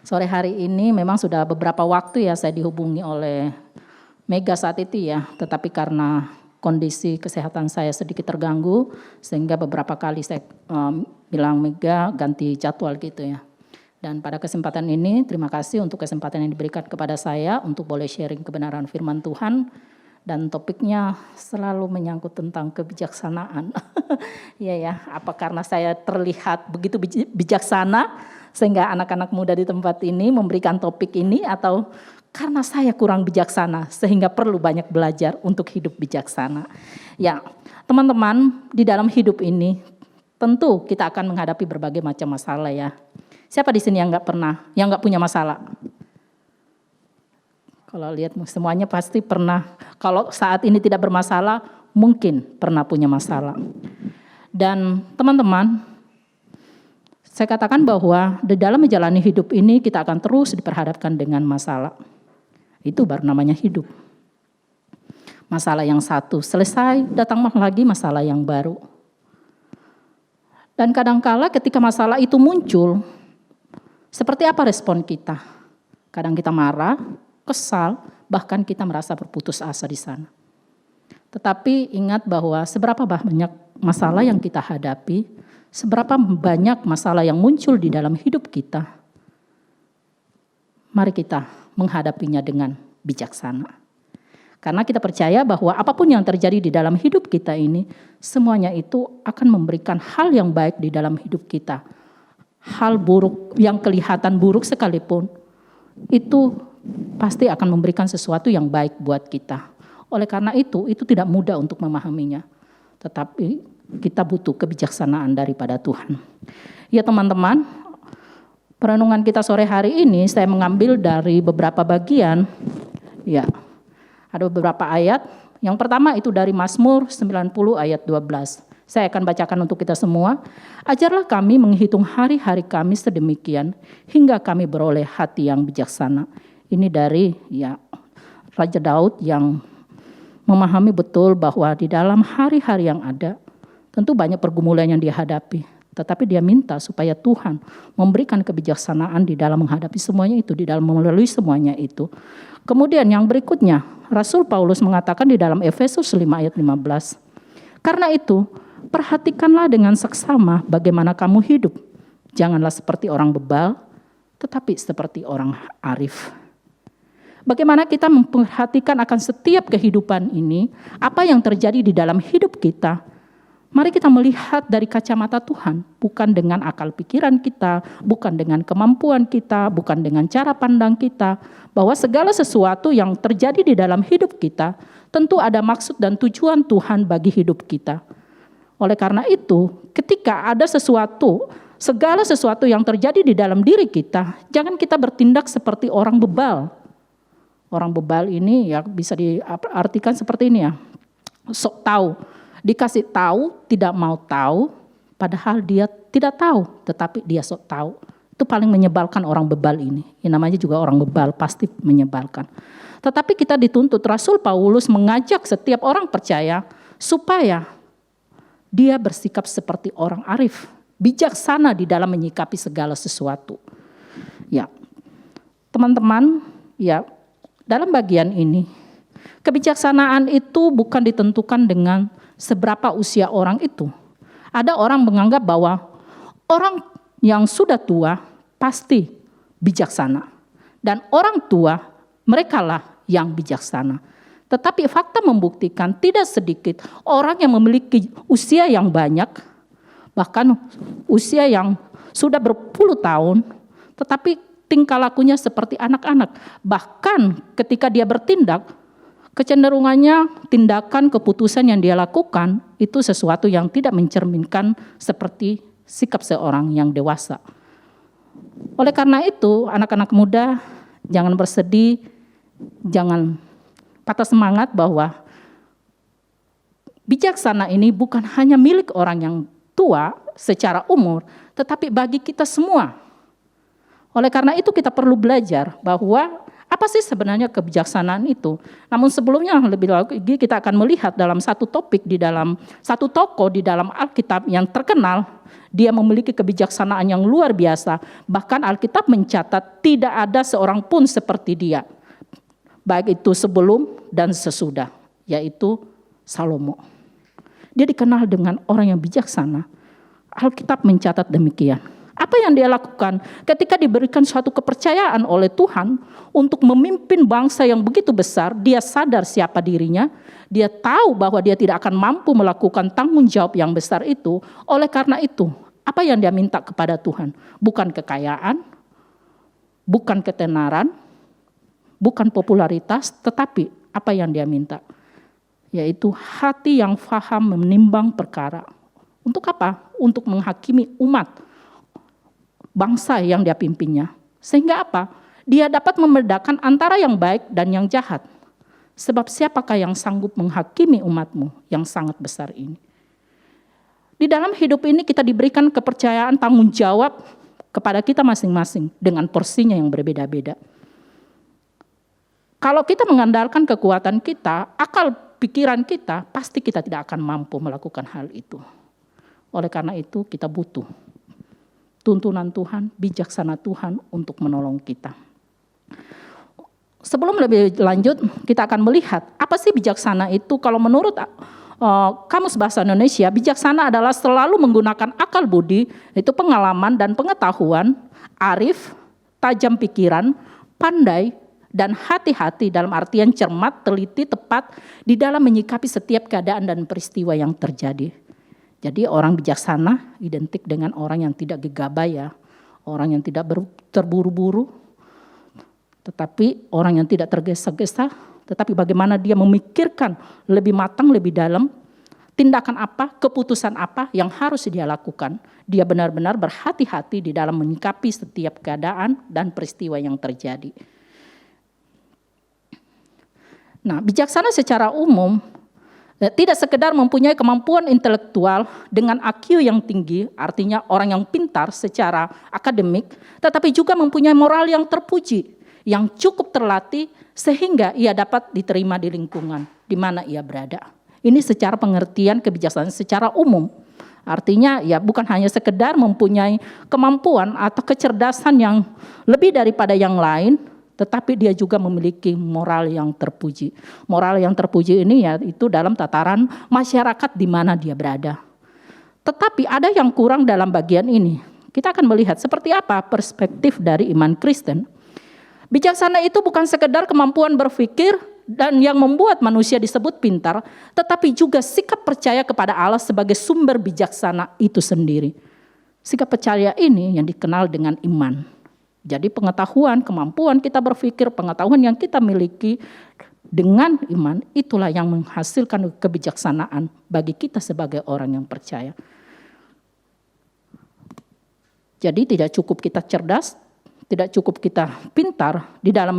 Sore hari ini memang sudah beberapa waktu ya saya dihubungi oleh Mega saat itu ya, tetapi karena kondisi kesehatan saya sedikit terganggu, sehingga beberapa kali saya bilang Mega ganti jadwal gitu ya. Dan pada kesempatan ini, terima kasih untuk kesempatan yang diberikan kepada saya untuk boleh sharing kebenaran firman Tuhan. Dan topiknya selalu menyangkut tentang kebijaksanaan. Iya ya, apa karena saya terlihat begitu bijaksana sehingga anak-anak muda di tempat ini memberikan topik ini, atau karena saya kurang bijaksana sehingga perlu banyak belajar untuk hidup bijaksana. Ya, teman-teman, di dalam hidup ini tentu kita akan menghadapi berbagai macam masalah ya. Siapa di sini yang nggak punya masalah? Kalau lihat semuanya pasti pernah, kalau saat ini tidak bermasalah, mungkin pernah punya masalah. Dan teman-teman, saya katakan bahwa di dalam menjalani hidup ini kita akan terus diperhadapkan dengan masalah. Itu baru namanya hidup. Masalah yang satu selesai, datang lagi masalah yang baru. Dan kadangkala ketika masalah itu muncul, seperti apa respon kita? Kadang kita marah, kesal, bahkan kita merasa berputus asa di sana. Tetapi ingat bahwa seberapa banyak masalah yang kita hadapi, seberapa banyak masalah yang muncul di dalam hidup kita, mari kita menghadapinya dengan bijaksana. Karena kita percaya bahwa apapun yang terjadi di dalam hidup kita ini, semuanya itu akan memberikan hal yang baik di dalam hidup kita. Hal buruk yang kelihatan buruk sekalipun, itu pasti akan memberikan sesuatu yang baik buat kita. Oleh karena itu tidak mudah untuk memahaminya. Tetapi kita butuh kebijaksanaan daripada Tuhan. Ya teman-teman, perenungan kita sore hari ini saya mengambil dari beberapa bagian. Ya, ada beberapa ayat. Yang pertama itu dari Mazmur 90 ayat 12. Saya akan bacakan untuk kita semua. Ajarlah kami menghitung hari-hari kami sedemikian, hingga kami beroleh hati yang bijaksana. Ini dari Raja Daud yang memahami betul bahwa di dalam hari-hari yang ada, tentu banyak pergumulan yang dia hadapi. Tetapi dia minta supaya Tuhan memberikan kebijaksanaan di dalam menghadapi semuanya itu, di dalam melalui semuanya itu. Kemudian yang berikutnya, Rasul Paulus mengatakan di dalam Efesus 5 ayat 15. Karena itu, perhatikanlah dengan seksama bagaimana kamu hidup. Janganlah seperti orang bebal, tetapi seperti orang arif. Bagaimana kita memperhatikan akan setiap kehidupan ini, apa yang terjadi di dalam hidup kita. Mari kita melihat dari kacamata Tuhan, bukan dengan akal pikiran kita, bukan dengan kemampuan kita, bukan dengan cara pandang kita, bahwa segala sesuatu yang terjadi di dalam hidup kita, tentu ada maksud dan tujuan Tuhan bagi hidup kita. Oleh karena itu, ketika ada sesuatu, segala sesuatu yang terjadi di dalam diri kita, jangan kita bertindak seperti orang bebal. Orang bebal ini ya bisa diartikan seperti ini ya, sok tahu, dikasih tahu, tidak mau tahu, padahal dia tidak tahu, tetapi dia sok tahu. Itu paling menyebalkan orang bebal ini. Ini namanya juga orang bebal, pasti menyebalkan. Tetapi kita dituntut, Rasul Paulus mengajak setiap orang percaya supaya dia bersikap seperti orang arif, bijaksana di dalam menyikapi segala sesuatu. Ya, teman-teman, ya. Dalam bagian ini, kebijaksanaan itu bukan ditentukan dengan seberapa usia orang itu. Ada orang menganggap bahwa orang yang sudah tua pasti bijaksana. Dan orang tua, merekalah yang bijaksana. Tetapi fakta membuktikan tidak sedikit orang yang memiliki usia yang banyak, bahkan usia yang sudah berpuluh tahun, tetapi tingkah lakunya seperti anak-anak. Bahkan ketika dia bertindak, kecenderungannya tindakan keputusan yang dia lakukan itu sesuatu yang tidak mencerminkan seperti sikap seorang yang dewasa. Oleh karena itu, anak-anak muda jangan bersedih, jangan patah semangat bahwa bijaksana ini bukan hanya milik orang yang tua secara umur, tetapi bagi kita semua. Oleh karena itu kita perlu belajar bahwa Apa sih sebenarnya kebijaksanaan itu? Namun sebelumnya lebih lagi kita akan melihat dalam satu topik di dalam satu tokoh di dalam Alkitab yang terkenal, dia memiliki kebijaksanaan yang luar biasa. Bahkan Alkitab mencatat tidak ada seorang pun seperti dia, baik itu sebelum dan sesudah, yaitu Salomo. Dia dikenal dengan orang yang bijaksana. Alkitab mencatat demikian. Apa yang dia lakukan ketika diberikan suatu kepercayaan oleh Tuhan untuk memimpin bangsa yang begitu besar, dia sadar siapa dirinya, dia tahu bahwa dia tidak akan mampu melakukan tanggung jawab yang besar itu. Oleh karena itu, apa yang dia minta kepada Tuhan? Bukan kekayaan, bukan ketenaran, bukan popularitas, tetapi apa yang dia minta? Yaitu hati yang faham menimbang perkara. Untuk apa? Untuk menghakimi umat bangsa yang dia pimpinnya. Sehingga apa? Dia dapat membedakan antara yang baik dan yang jahat. Sebab siapakah yang sanggup menghakimi umatmu yang sangat besar ini? Di dalam hidup ini kita diberikan kepercayaan tanggung jawab kepada kita masing-masing dengan porsinya yang berbeda-beda. Kalau kita mengandalkan kekuatan kita, akal pikiran kita, pasti kita tidak akan mampu melakukan hal itu. Oleh karena itu kita butuh tuntunan Tuhan, bijaksana Tuhan untuk menolong kita. Sebelum lebih lanjut, kita akan melihat apa sih bijaksana itu. Kalau menurut Kamus Bahasa Indonesia, bijaksana adalah selalu menggunakan akal budi, yaitu pengalaman dan pengetahuan, arif, tajam pikiran, pandai, dan hati-hati dalam artian cermat, teliti, tepat di dalam menyikapi setiap keadaan dan peristiwa yang terjadi. Jadi orang bijaksana identik dengan orang yang tidak gegabah ya, orang yang tidak terburu-buru, tetapi orang yang tidak tergesa-gesa, tetapi bagaimana dia memikirkan lebih matang, lebih dalam, tindakan apa, keputusan apa yang harus dia lakukan. Dia benar-benar berhati-hati di dalam menyikapi setiap keadaan dan peristiwa yang terjadi. Nah, bijaksana secara umum tidak sekedar mempunyai kemampuan intelektual dengan IQ yang tinggi, artinya orang yang pintar secara akademik, tetapi juga mempunyai moral yang terpuji, yang cukup terlatih sehingga ia dapat diterima di lingkungan di mana ia berada. Ini secara pengertian kebijaksanaan secara umum. Artinya ya bukan hanya sekedar mempunyai kemampuan atau kecerdasan yang lebih daripada yang lain, tetapi dia juga memiliki moral yang terpuji. Moral yang terpuji ini ya itu dalam tataran masyarakat di mana dia berada. Tetapi ada yang kurang dalam bagian ini. Kita akan melihat seperti apa perspektif dari iman Kristen. Bijaksana itu bukan sekedar kemampuan berpikir dan yang membuat manusia disebut pintar, tetapi juga sikap percaya kepada Allah sebagai sumber bijaksana itu sendiri. Sikap percaya ini yang dikenal dengan iman. Jadi pengetahuan, kemampuan kita berpikir, pengetahuan yang kita miliki dengan iman, itulah yang menghasilkan kebijaksanaan bagi kita sebagai orang yang percaya. Jadi tidak cukup kita cerdas, tidak cukup kita pintar di dalam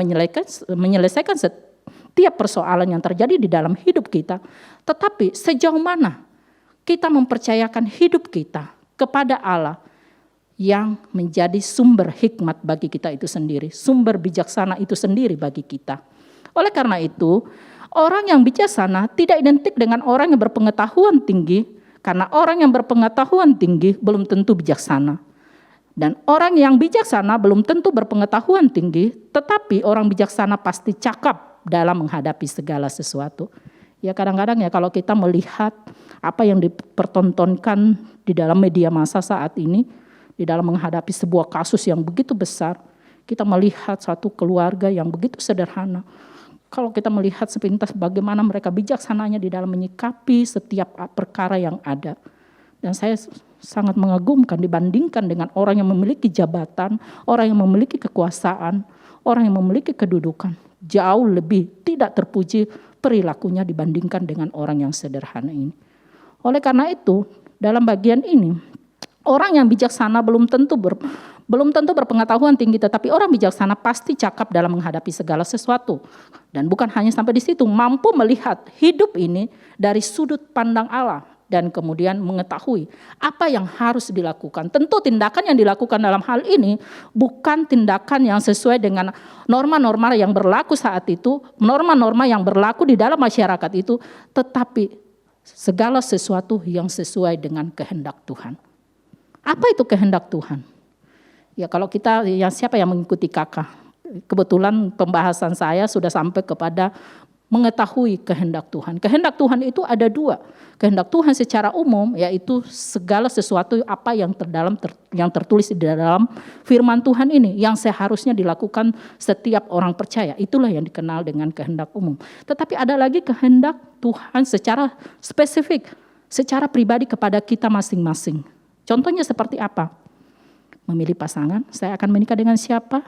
menyelesaikan setiap persoalan yang terjadi di dalam hidup kita, tetapi sejauh mana kita mempercayakan hidup kita kepada Allah yang menjadi sumber hikmat bagi kita itu sendiri, sumber bijaksana itu sendiri bagi kita. Oleh karena itu, orang yang bijaksana tidak identik dengan orang yang berpengetahuan tinggi, karena orang yang berpengetahuan tinggi belum tentu bijaksana. Dan orang yang bijaksana belum tentu berpengetahuan tinggi, tetapi orang bijaksana pasti cakap dalam menghadapi segala sesuatu. Ya kadang-kadang ya kalau kita melihat apa yang dipertontonkan di dalam media massa saat ini, di dalam menghadapi sebuah kasus yang begitu besar, kita melihat satu keluarga yang begitu sederhana. Kalau kita melihat sepintas bagaimana mereka bijaksananya di dalam menyikapi setiap perkara yang ada. Dan saya sangat mengagumkan dibandingkan dengan orang yang memiliki jabatan, orang yang memiliki kekuasaan, orang yang memiliki kedudukan. Jauh lebih tidak terpuji perilakunya dibandingkan dengan orang yang sederhana ini. Oleh karena itu, dalam bagian ini, orang yang bijaksana belum tentu berpengetahuan tinggi, tetapi orang bijaksana pasti cakap dalam menghadapi segala sesuatu. Dan bukan hanya sampai di situ, mampu melihat hidup ini dari sudut pandang Allah, dan kemudian mengetahui apa yang harus dilakukan. Tentu tindakan yang dilakukan dalam hal ini bukan tindakan yang sesuai dengan norma-norma yang berlaku saat itu, norma-norma yang berlaku di dalam masyarakat itu, tetapi segala sesuatu yang sesuai dengan kehendak Tuhan. Apa itu kehendak Tuhan? Ya kalau kita, siapa yang mengikuti kakak? Kebetulan pembahasan saya sudah sampai kepada mengetahui kehendak Tuhan. Kehendak Tuhan itu ada dua. Kehendak Tuhan secara umum yaitu segala sesuatu apa yang tertulis di dalam firman Tuhan ini yang seharusnya dilakukan setiap orang percaya. Itulah yang dikenal dengan kehendak umum. Tetapi ada lagi kehendak Tuhan secara spesifik, secara pribadi kepada kita masing-masing. Contohnya seperti apa? Memilih pasangan, saya akan menikah dengan siapa?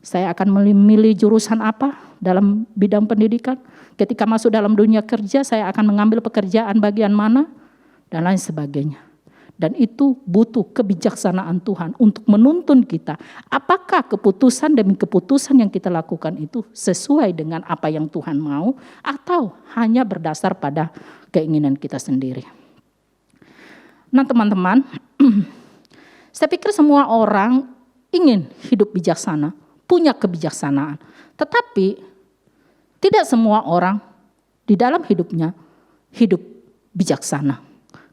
Saya akan memilih jurusan apa dalam bidang pendidikan? Ketika masuk dalam dunia kerja, saya akan mengambil pekerjaan bagian mana? Dan lain sebagainya. Dan itu butuh kebijaksanaan Tuhan untuk menuntun kita. Apakah keputusan demi keputusan yang kita lakukan itu sesuai dengan apa yang Tuhan mau? Atau hanya berdasar pada keinginan kita sendiri? Nah teman-teman, saya pikir semua orang ingin hidup bijaksana, punya kebijaksanaan. Tetapi tidak semua orang di dalam hidupnya hidup bijaksana.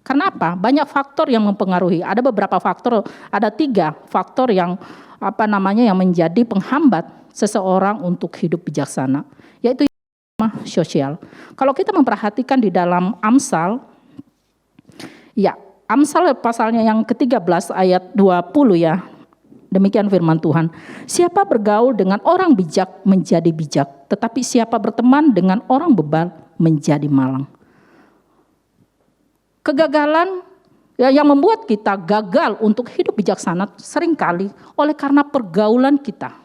Karena apa? Banyak faktor yang mempengaruhi. Ada beberapa faktor, ada 3 faktor yang yang menjadi penghambat seseorang untuk hidup bijaksana. Yaitu sosial. Kalau kita memperhatikan di dalam Amsal, ya Amsal pasalnya yang ke-13 ayat 20 ya. Demikian firman Tuhan. Siapa bergaul dengan orang bijak menjadi bijak, tetapi siapa berteman dengan orang bebal menjadi malang. Kegagalan yang membuat kita gagal untuk hidup bijaksana seringkali oleh karena pergaulan kita.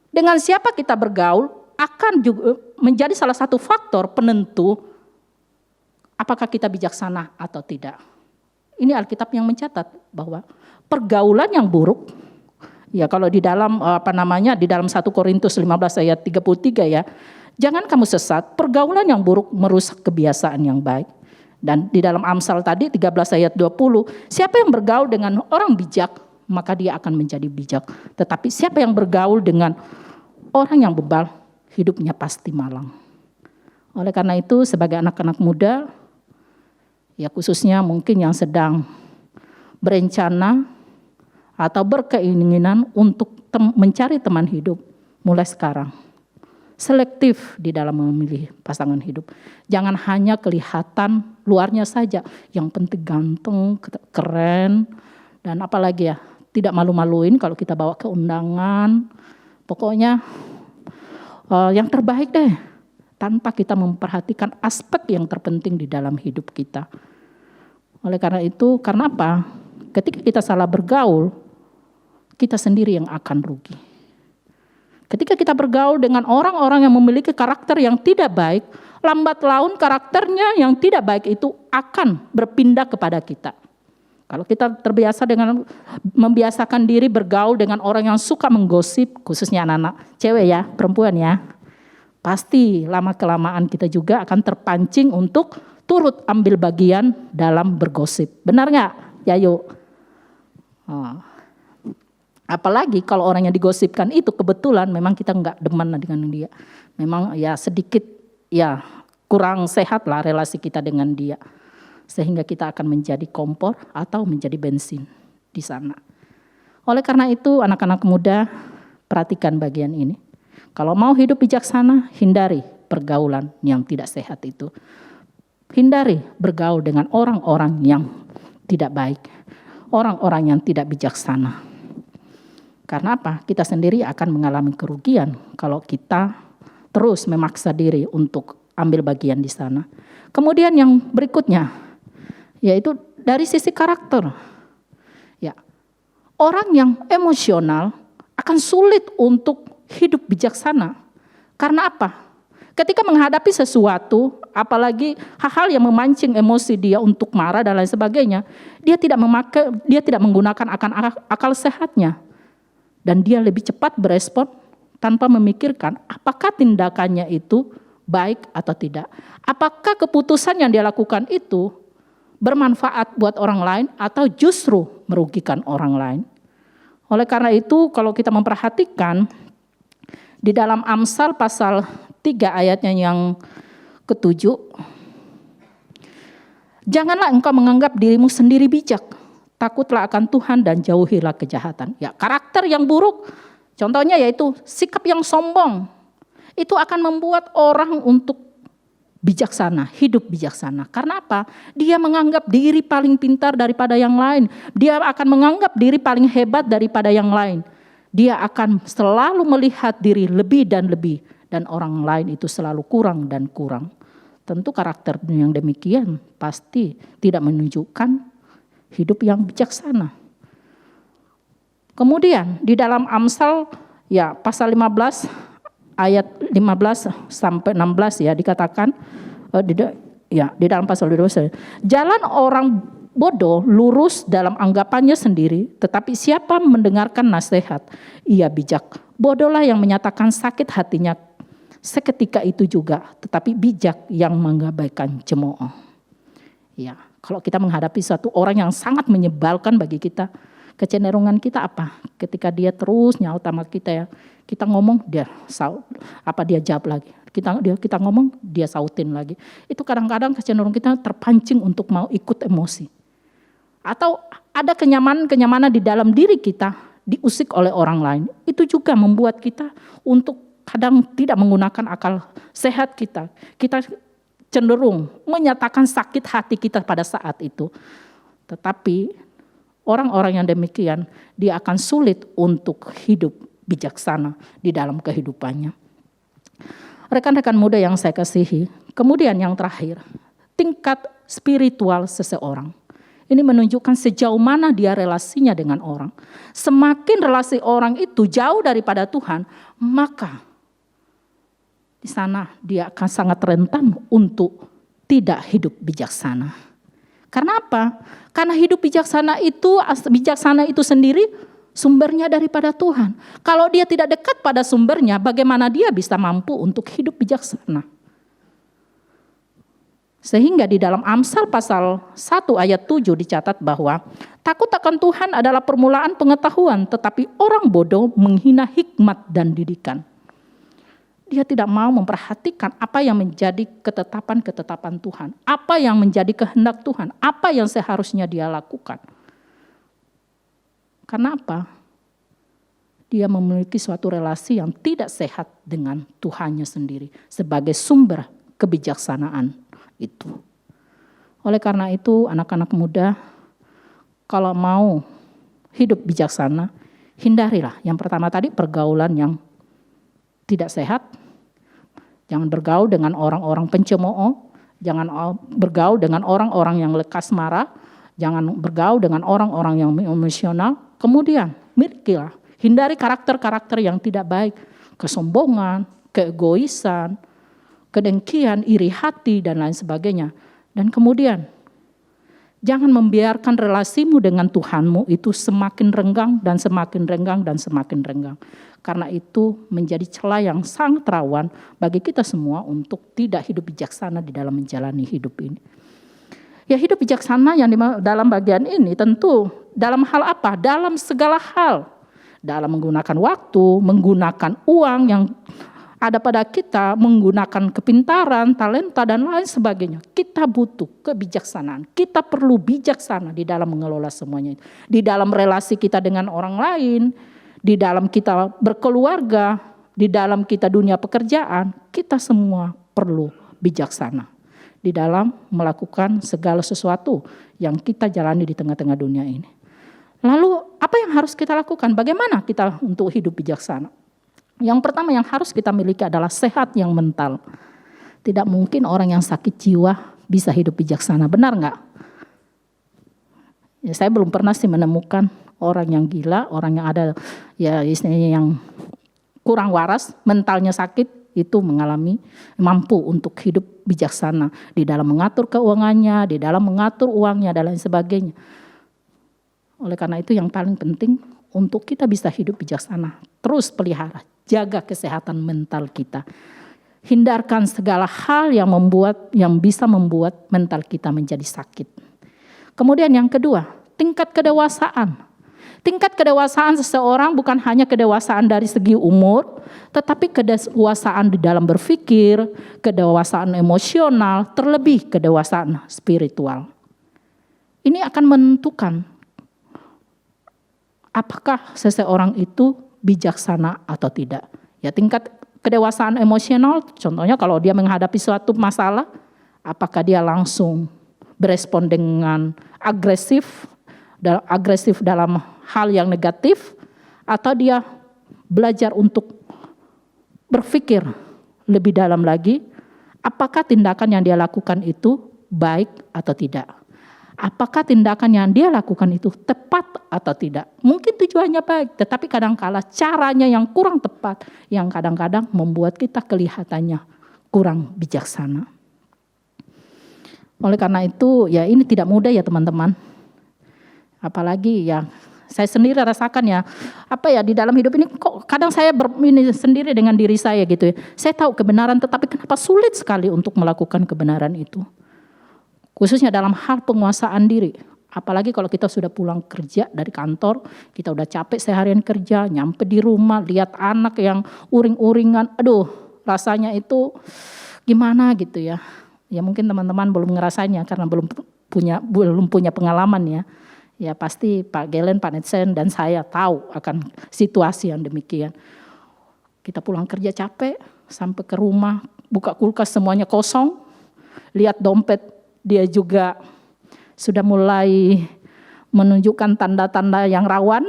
Dengan siapa kita bergaul akan juga menjadi salah satu faktor penentu apakah kita bijaksana atau tidak. Ini Alkitab yang mencatat bahwa pergaulan yang buruk, ya kalau di dalam di dalam 1 Korintus 15 ayat 33 ya, jangan kamu sesat, pergaulan yang buruk merusak kebiasaan yang baik. Dan di dalam Amsal tadi 13 ayat 20, siapa yang bergaul dengan orang bijak, maka dia akan menjadi bijak. Tetapi siapa yang bergaul dengan orang yang bebal, hidupnya pasti malang. Oleh karena itu sebagai anak-anak muda, ya khususnya mungkin yang sedang berencana atau berkeinginan untuk mencari teman hidup, mulai sekarang selektif di dalam memilih pasangan hidup. Jangan hanya kelihatan luarnya saja, yang penting ganteng, keren, dan apalagi ya, tidak malu-maluin kalau kita bawa ke undangan. Pokoknya yang terbaik deh, tanpa kita memperhatikan aspek yang terpenting di dalam hidup kita. Oleh karena itu, karena apa? Ketika kita salah bergaul, kita sendiri yang akan rugi. Ketika kita bergaul dengan orang-orang yang memiliki karakter yang tidak baik, lambat laun karakternya yang tidak baik itu akan berpindah kepada kita. Kalau kita terbiasa dengan membiasakan diri bergaul dengan orang yang suka menggosip, khususnya anak-anak cewek ya, perempuan ya, pasti lama-kelamaan kita juga akan terpancing untuk turut ambil bagian dalam bergosip. Benar nggak, Yayu? Apalagi kalau orang yang digosipkan itu kebetulan memang kita nggak demen dengan dia. Memang ya sedikit ya kurang sehat lah relasi kita dengan dia. Sehingga kita akan menjadi kompor atau menjadi bensin di sana. Oleh karena itu anak-anak muda perhatikan bagian ini. Kalau mau hidup bijaksana, hindari pergaulan yang tidak sehat itu. Hindari bergaul dengan orang-orang yang tidak baik. Orang-orang yang tidak bijaksana. Karena apa? Kita sendiri akan mengalami kerugian kalau kita terus memaksa diri untuk ambil bagian di sana. Kemudian yang berikutnya, yaitu dari sisi karakter. Ya, orang yang emosional akan sulit untuk hidup bijaksana. Karena apa? Ketika menghadapi sesuatu, apalagi hal-hal yang memancing emosi dia untuk marah dan lain sebagainya, dia tidak menggunakan akal sehatnya. Dan dia lebih cepat berespon tanpa memikirkan apakah tindakannya itu baik atau tidak. Apakah keputusan yang dia lakukan itu bermanfaat buat orang lain atau justru merugikan orang lain. Oleh karena itu kalau kita memperhatikan di dalam Amsal pasal 3 ayatnya yang ke-7, janganlah engkau menganggap dirimu sendiri bijak, takutlah akan Tuhan dan jauhilah kejahatan. Ya, karakter yang buruk, contohnya yaitu sikap yang sombong, itu akan membuat orang untuk bijaksana, hidup bijaksana. Karena apa? Dia menganggap diri paling pintar daripada yang lain. Dia akan menganggap diri paling hebat daripada yang lain. Dia akan selalu melihat diri lebih dan lebih. Dan orang lain itu selalu kurang dan kurang. Tentu karakter yang demikian pasti tidak menunjukkan hidup yang bijaksana. Kemudian di dalam Amsal ya pasal 15 ayat 15 sampai 16 ya dikatakan di dalam pasal 12, jalan orang bodoh lurus dalam anggapannya sendiri, tetapi siapa mendengarkan nasihat ia bijak. Bodohlah yang menyatakan sakit hatinya seketika itu juga, tetapi bijak yang mengabaikan cemooh. Ya, kalau kita menghadapi satu orang yang sangat menyebalkan bagi kita, kecenderungan kita apa? Ketika dia terus nyaut sama kita ya, kita ngomong dia saut, dia jawab lagi. Kita ngomong dia sautin lagi. Itu kadang-kadang kecenderungan kita terpancing untuk mau ikut emosi. Atau ada kenyamanan di dalam diri kita diusik oleh orang lain. Itu juga membuat kita untuk kadang tidak menggunakan akal sehat kita. Kita cenderung menyatakan sakit hati kita pada saat itu. Tetapi orang-orang yang demikian, dia akan sulit untuk hidup bijaksana di dalam kehidupannya. Rekan-rekan muda yang saya kasihi, kemudian yang terakhir, tingkat spiritual seseorang. Ini menunjukkan sejauh mana dia relasinya dengan orang. Semakin relasi orang itu jauh daripada Tuhan, maka di sana dia akan sangat rentan untuk tidak hidup bijaksana. Karena apa? Karena hidup bijaksana itu sendiri sumbernya daripada Tuhan. Kalau dia tidak dekat pada sumbernya, bagaimana dia bisa mampu untuk hidup bijaksana? Sehingga di dalam Amsal pasal 1 ayat 7 dicatat bahwa takut akan Tuhan adalah permulaan pengetahuan, tetapi orang bodoh menghina hikmat dan didikan. Dia tidak mau memperhatikan apa yang menjadi ketetapan-ketetapan Tuhan. Apa yang menjadi kehendak Tuhan. Apa yang seharusnya dia lakukan. Karena apa? Dia memiliki suatu relasi yang tidak sehat dengan Tuhannya sendiri. Sebagai sumber kebijaksanaan itu. Oleh karena itu anak-anak muda, kalau mau hidup bijaksana, hindarilah. Yang pertama tadi pergaulan yang tidak sehat. Jangan bergaul dengan orang-orang pencemooh, jangan bergaul dengan orang-orang yang lekas marah, jangan bergaul dengan orang-orang yang emosional. Kemudian, milikilah, hindari karakter-karakter yang tidak baik, kesombongan, keegoisan, kedengkian, iri hati dan lain sebagainya. Dan kemudian, jangan membiarkan relasimu dengan Tuhanmu itu semakin renggang dan semakin renggang dan semakin renggang. Karena itu menjadi celah yang sangat rawan bagi kita semua untuk tidak hidup bijaksana di dalam menjalani hidup ini. Ya, hidup bijaksana yang dalam bagian ini tentu dalam hal apa? Dalam segala hal. Dalam menggunakan waktu, menggunakan uang yang ada pada kita, menggunakan kepintaran, talenta dan lain sebagainya. Kita butuh kebijaksanaan. Kita perlu bijaksana di dalam mengelola semuanya itu. Di dalam relasi kita dengan orang lain, di dalam kita berkeluarga, di dalam kita dunia pekerjaan, kita semua perlu bijaksana di dalam melakukan segala sesuatu yang kita jalani di tengah-tengah dunia ini. Lalu apa yang harus kita lakukan? Bagaimana kita untuk hidup bijaksana? Yang pertama yang harus kita miliki adalah sehat yang mental. Tidak mungkin orang yang sakit jiwa bisa hidup bijaksana, benar enggak? Ya, saya belum pernah sih menemukan orang yang gila, orang yang ada ya istilahnya yang kurang waras, mentalnya sakit, itu mampu untuk hidup bijaksana di dalam mengatur keuangannya, di dalam mengatur uangnya dan lain sebagainya. Oleh karena itu yang paling penting untuk kita bisa hidup bijaksana, terus pelihara, jaga kesehatan mental kita. Hindarkan segala hal yang bisa membuat mental kita menjadi sakit. Kemudian yang kedua, tingkat kedewasaan. Tingkat kedewasaan seseorang bukan hanya kedewasaan dari segi umur, tetapi kedewasaan di dalam berpikir, kedewasaan emosional, terlebih kedewasaan spiritual. Ini akan menentukan apakah seseorang itu bijaksana atau tidak. Ya, tingkat kedewasaan emosional, contohnya kalau dia menghadapi suatu masalah, apakah dia langsung berespon dengan agresif dalam hal yang negatif, atau dia belajar untuk berpikir lebih dalam lagi, apakah tindakan yang dia lakukan itu baik atau tidak. Apakah tindakan yang dia lakukan itu tepat atau tidak. Mungkin tujuannya baik, tetapi kadang-kala caranya yang kurang tepat, yang kadang-kadang membuat kita kelihatannya kurang bijaksana. Oleh karena itu, ya ini tidak mudah ya teman-teman. Apalagi ya saya sendiri rasakan ya, di dalam hidup ini kok kadang saya ini sendiri dengan diri saya gitu ya. Saya tahu kebenaran, tetapi kenapa sulit sekali untuk melakukan kebenaran itu. Khususnya dalam hal penguasaan diri. Apalagi kalau kita sudah pulang kerja dari kantor, kita udah capek seharian kerja, nyampe di rumah, lihat anak yang uring-uringan, aduh rasanya itu gimana gitu ya. Ya mungkin teman-teman belum ngerasainnya karena belum punya pengalaman ya. Ya pasti Pak Gelen, Pak Netsen dan saya tahu akan situasi yang demikian. Kita pulang kerja capek, sampai ke rumah, buka kulkas semuanya kosong, lihat dompet dia juga sudah mulai menunjukkan tanda-tanda yang rawan.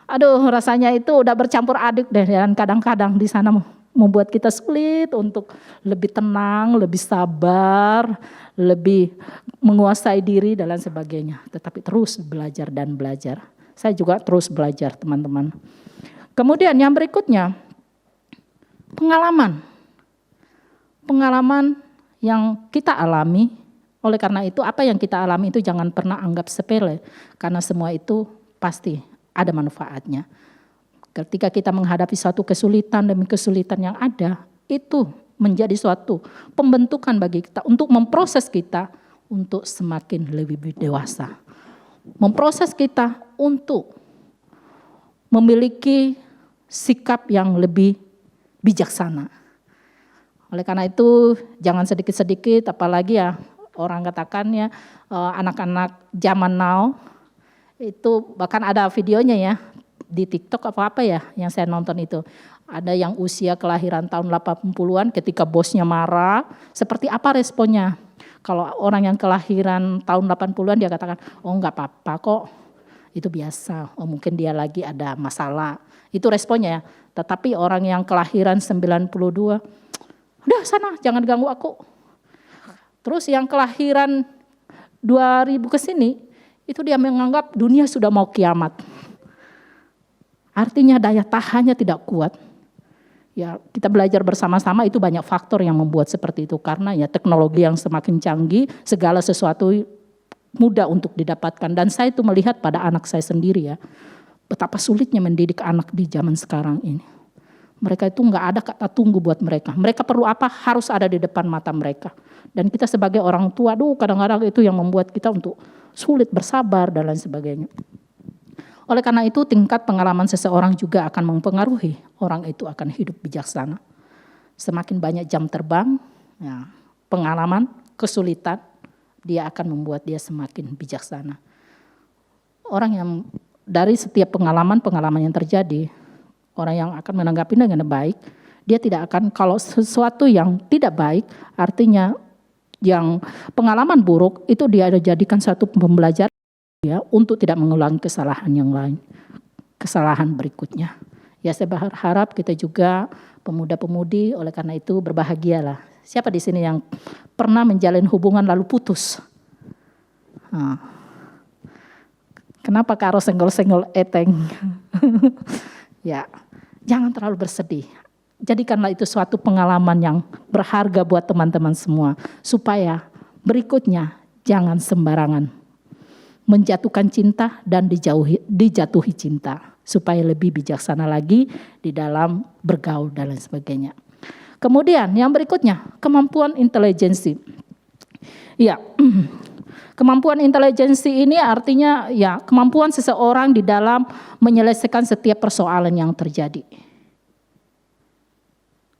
Aduh rasanya itu udah bercampur aduk deh, dan kadang-kadang di sana membuat kita sulit untuk lebih tenang, lebih sabar, lebih menguasai diri dan lain sebagainya. Tetapi terus belajar dan belajar. Saya juga terus belajar teman-teman. Kemudian yang berikutnya, pengalaman. Pengalaman yang kita alami. Oleh karena itu apa yang kita alami itu jangan pernah anggap sepele. Karena semua itu pasti ada manfaatnya. Ketika kita menghadapi suatu kesulitan demi kesulitan yang ada, itu menjadi suatu pembentukan bagi kita untuk memproses kita untuk semakin lebih dewasa. Memproses kita untuk memiliki sikap yang lebih bijaksana. Oleh karena itu jangan sedikit-sedikit, apalagi ya orang katakannya anak-anak zaman now, itu bahkan ada videonya ya, di TikTok apa ya yang saya nonton itu. Ada yang usia kelahiran tahun 80-an ketika bosnya marah, seperti apa responnya? Kalau orang yang kelahiran tahun 80-an dia katakan, oh enggak apa-apa kok, itu biasa, oh mungkin dia lagi ada masalah. Itu responnya ya. Tetapi orang yang kelahiran 92, udah sana jangan ganggu aku. Terus yang kelahiran 2000 ke sini, itu dia menganggap dunia sudah mau kiamat. Artinya daya tahannya tidak kuat. Ya, kita belajar bersama-sama itu banyak faktor yang membuat seperti itu. Karena ya teknologi yang semakin canggih, segala sesuatu mudah untuk didapatkan. Dan saya itu melihat pada anak saya sendiri ya, betapa sulitnya mendidik anak di zaman sekarang ini. Mereka itu enggak ada kata tunggu buat mereka. Mereka perlu apa harus ada di depan mata mereka. Dan kita sebagai orang tua, kadang-kadang itu yang membuat kita untuk sulit bersabar dan lain sebagainya. Oleh karena itu tingkat pengalaman seseorang juga akan mempengaruhi orang itu akan hidup bijaksana. Semakin banyak jam terbang, ya, pengalaman, kesulitan, dia akan membuat dia semakin bijaksana. Orang yang dari setiap pengalaman yang terjadi, orang yang akan menanggapinya dengan baik, dia tidak akan, kalau sesuatu yang tidak baik, artinya yang pengalaman buruk itu dia jadikan satu pembelajaran ya untuk tidak mengulangi kesalahan yang lain, kesalahan berikutnya. Ya saya berharap kita juga pemuda-pemudi oleh karena itu berbahagialah. Siapa di sini yang pernah menjalin hubungan lalu putus? Kenapa karo senggol-senggol eteng? Ya, jangan terlalu bersedih. Jadikanlah itu suatu pengalaman yang berharga buat teman-teman semua. Supaya berikutnya jangan sembarangan menjatuhkan cinta dan dijatuhi cinta. Supaya lebih bijaksana lagi di dalam bergaul dan lain sebagainya. Kemudian yang berikutnya, kemampuan intelijensi. Ya, kemampuan intelijensi ini artinya ya kemampuan seseorang di dalam menyelesaikan setiap persoalan yang terjadi.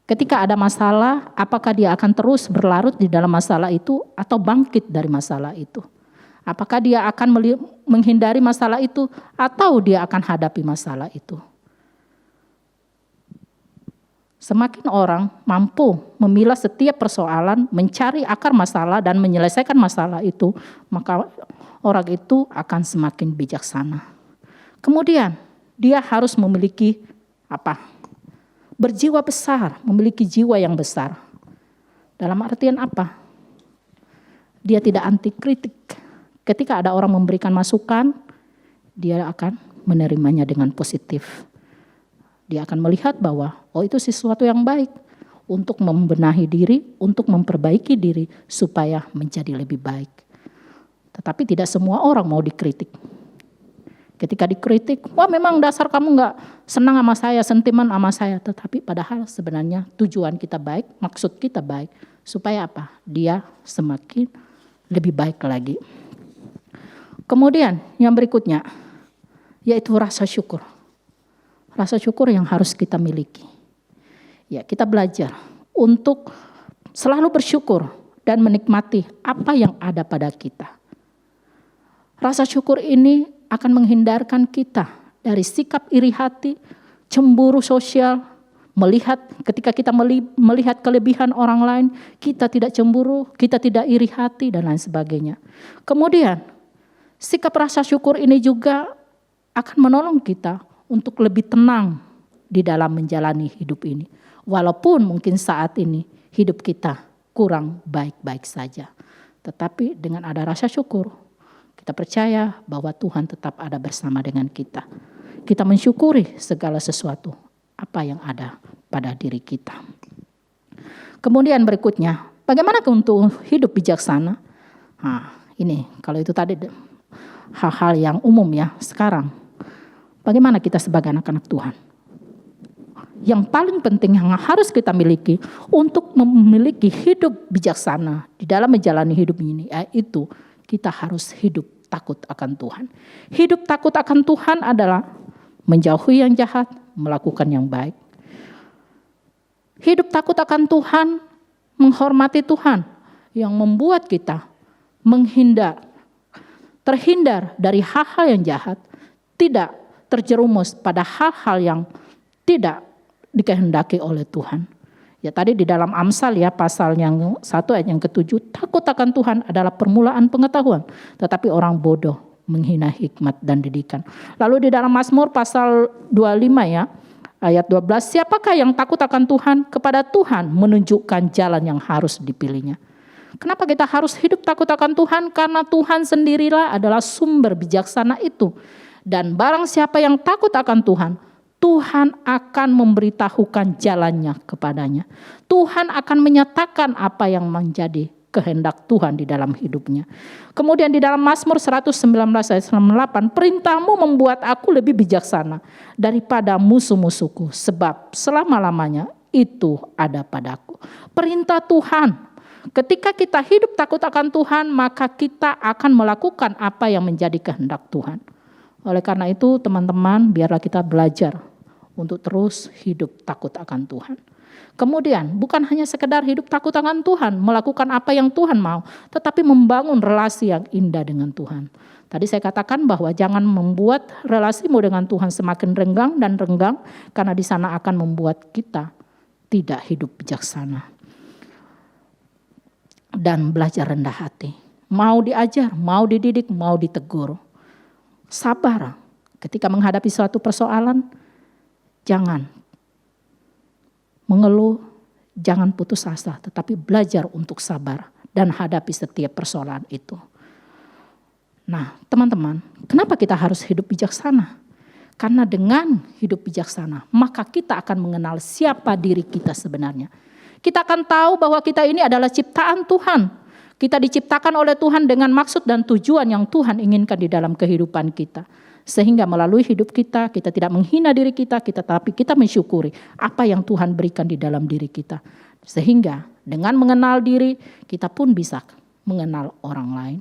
Ketika ada masalah, apakah dia akan terus berlarut di dalam masalah itu atau bangkit dari masalah itu? Apakah dia akan menghindari masalah itu atau dia akan hadapi masalah itu? Semakin orang mampu memilah setiap persoalan, mencari akar masalah dan menyelesaikan masalah itu, maka orang itu akan semakin bijaksana. Kemudian dia harus memiliki apa? Berjiwa besar, memiliki jiwa yang besar. Dalam artian apa? Dia tidak anti kritik. Ketika ada orang memberikan masukan, dia akan menerimanya dengan positif. Dia akan melihat bahwa itu sesuatu yang baik untuk membenahi diri, untuk memperbaiki diri supaya menjadi lebih baik. Tetapi tidak semua orang mau dikritik. Ketika dikritik, wah memang dasar kamu gak senang sama saya, sentimen sama saya. Tetapi padahal sebenarnya tujuan kita baik, maksud kita baik. Supaya apa? Dia semakin lebih baik lagi. Kemudian yang berikutnya, yaitu rasa syukur. Rasa syukur yang harus kita miliki. Ya, kita belajar untuk selalu bersyukur dan menikmati apa yang ada pada kita. Rasa syukur ini akan menghindarkan kita dari sikap iri hati, cemburu sosial, ketika kita melihat kelebihan orang lain, kita tidak cemburu, kita tidak iri hati dan lain sebagainya. Kemudian, sikap rasa syukur ini juga akan menolong kita untuk lebih tenang di dalam menjalani hidup ini. Walaupun mungkin saat ini hidup kita kurang baik-baik saja. Tetapi dengan ada rasa syukur, kita percaya bahwa Tuhan tetap ada bersama dengan kita. Kita mensyukuri segala sesuatu apa yang ada pada diri kita. Kemudian berikutnya, bagaimana untuk hidup bijaksana? Nah, ini kalau itu tadi hal-hal yang umum ya. Sekarang, bagaimana kita sebagai anak-anak Tuhan? Yang paling penting yang harus kita miliki untuk memiliki hidup bijaksana di dalam menjalani hidup ini, yaitu kita harus hidup takut akan Tuhan. Hidup takut akan Tuhan adalah menjauhi yang jahat, melakukan yang baik. Hidup takut akan Tuhan, menghormati Tuhan, yang membuat kita terhindar dari hal-hal yang jahat, tidak terjerumus pada hal-hal yang tidak dikehendaki oleh Tuhan. Ya tadi di dalam Amsal ya pasal yang 1 ayat yang ke-7, takut akan Tuhan adalah permulaan pengetahuan, tetapi orang bodoh menghina hikmat dan didikan. Lalu di dalam Mazmur pasal 25 ya ayat 12, siapakah yang takut akan Tuhan? Kepada Tuhan menunjukkan jalan yang harus dipilihnya. Kenapa kita harus hidup takut akan Tuhan? Karena Tuhan sendirilah adalah sumber bijaksana itu. Dan barang siapa yang takut akan Tuhan, Tuhan akan memberitahukan jalannya kepadanya. Tuhan akan menyatakan apa yang menjadi kehendak Tuhan di dalam hidupnya. Kemudian di dalam Mazmur 119 ayat 8, perintahmu membuat aku lebih bijaksana daripada musuh-musuhku, sebab selama-lamanya itu ada padaku. Perintah Tuhan, ketika kita hidup takut akan Tuhan, maka kita akan melakukan apa yang menjadi kehendak Tuhan. Oleh karena itu teman-teman, biarlah kita belajar untuk terus hidup takut akan Tuhan. Kemudian bukan hanya sekedar hidup takut akan Tuhan, melakukan apa yang Tuhan mau, tetapi membangun relasi yang indah dengan Tuhan. Tadi saya katakan bahwa jangan membuat relasimu dengan Tuhan semakin renggang dan renggang, karena di sana akan membuat kita tidak hidup bijaksana. Dan belajar rendah hati. Mau diajar, mau dididik, mau ditegur. Sabar ketika menghadapi suatu persoalan. Jangan mengeluh, jangan putus asa, tetapi belajar untuk sabar dan hadapi setiap persoalan itu. Nah, teman-teman, kenapa kita harus hidup bijaksana? Karena dengan hidup bijaksana, maka kita akan mengenal siapa diri kita sebenarnya. Kita akan tahu bahwa kita ini adalah ciptaan Tuhan. Kita diciptakan oleh Tuhan dengan maksud dan tujuan yang Tuhan inginkan di dalam kehidupan kita. Sehingga melalui hidup kita tidak menghina diri kita, tapi kita mensyukuri apa yang Tuhan berikan di dalam diri kita. Sehingga dengan mengenal diri, kita pun bisa mengenal orang lain.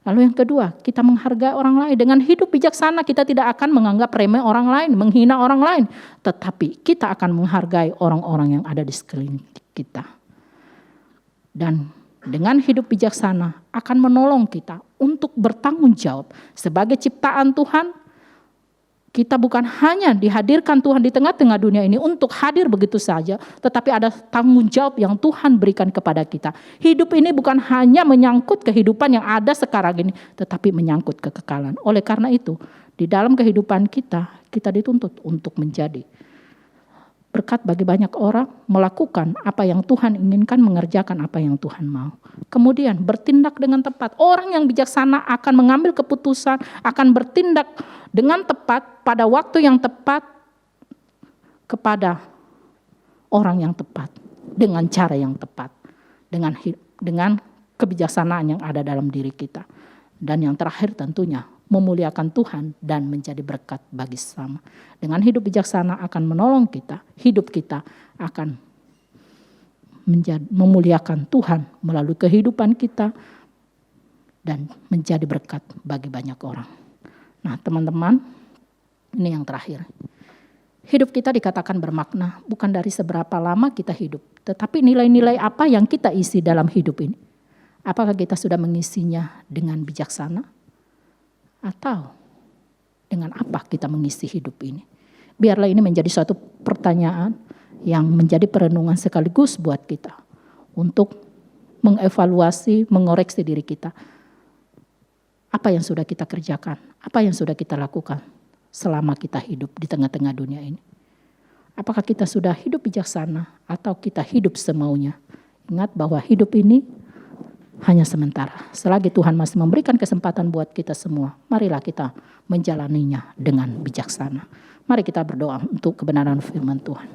Lalu yang kedua, kita menghargai orang lain. Dengan hidup bijaksana, kita tidak akan menganggap remeh orang lain, menghina orang lain. Tetapi kita akan menghargai orang-orang yang ada di sekeliling kita. Dan dengan hidup bijaksana akan menolong kita untuk bertanggung jawab. Sebagai ciptaan Tuhan, kita bukan hanya dihadirkan Tuhan di tengah-tengah dunia ini untuk hadir begitu saja, tetapi ada tanggung jawab yang Tuhan berikan kepada kita. Hidup ini bukan hanya menyangkut kehidupan yang ada sekarang ini, tetapi menyangkut kekekalan. Oleh karena itu, di dalam kehidupan kita dituntut untuk menjadi berkat bagi banyak orang, melakukan apa yang Tuhan inginkan, mengerjakan apa yang Tuhan mau. Kemudian bertindak dengan tepat. Orang yang bijaksana akan mengambil keputusan, akan bertindak dengan tepat pada waktu yang tepat kepada orang yang tepat, dengan cara yang tepat, dengan kebijaksanaan yang ada dalam diri kita. Dan yang terakhir tentunya memuliakan Tuhan dan menjadi berkat bagi sesama. Dengan hidup bijaksana akan menolong kita, hidup kita akan memuliakan Tuhan melalui kehidupan kita dan menjadi berkat bagi banyak orang. Nah, teman-teman, ini yang terakhir. Hidup kita dikatakan bermakna bukan dari seberapa lama kita hidup, tetapi nilai-nilai apa yang kita isi dalam hidup ini. Apakah kita sudah mengisinya dengan bijaksana? Atau dengan apa kita mengisi hidup ini? Biarlah ini menjadi suatu pertanyaan yang menjadi perenungan sekaligus buat kita untuk mengevaluasi, mengoreksi diri kita. Apa yang sudah kita kerjakan? Apa yang sudah kita lakukan selama kita hidup di tengah-tengah dunia ini? Apakah kita sudah hidup bijaksana atau kita hidup semaunya? Ingat bahwa hidup ini hanya sementara. Selagi Tuhan masih memberikan kesempatan buat kita semua, marilah kita menjalaninya dengan bijaksana. Mari kita berdoa untuk kebenaran firman Tuhan.